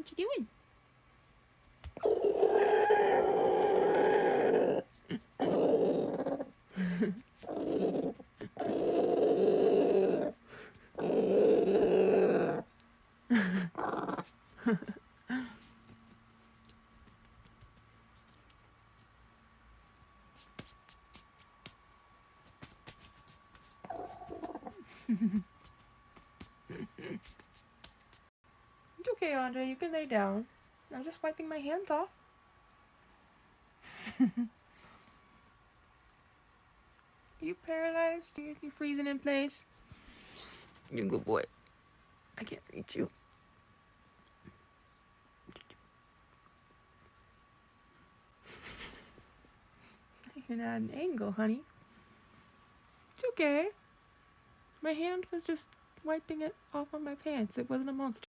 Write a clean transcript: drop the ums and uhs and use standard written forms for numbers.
What you doing? It's okay, Andre. You can lay down. I'm just wiping my hands off. You paralyzed? You freezing in place? You're a good boy. I can't reach you. You're not an angle, honey. It's okay. My hand was just wiping it off on my pants. It wasn't a monster.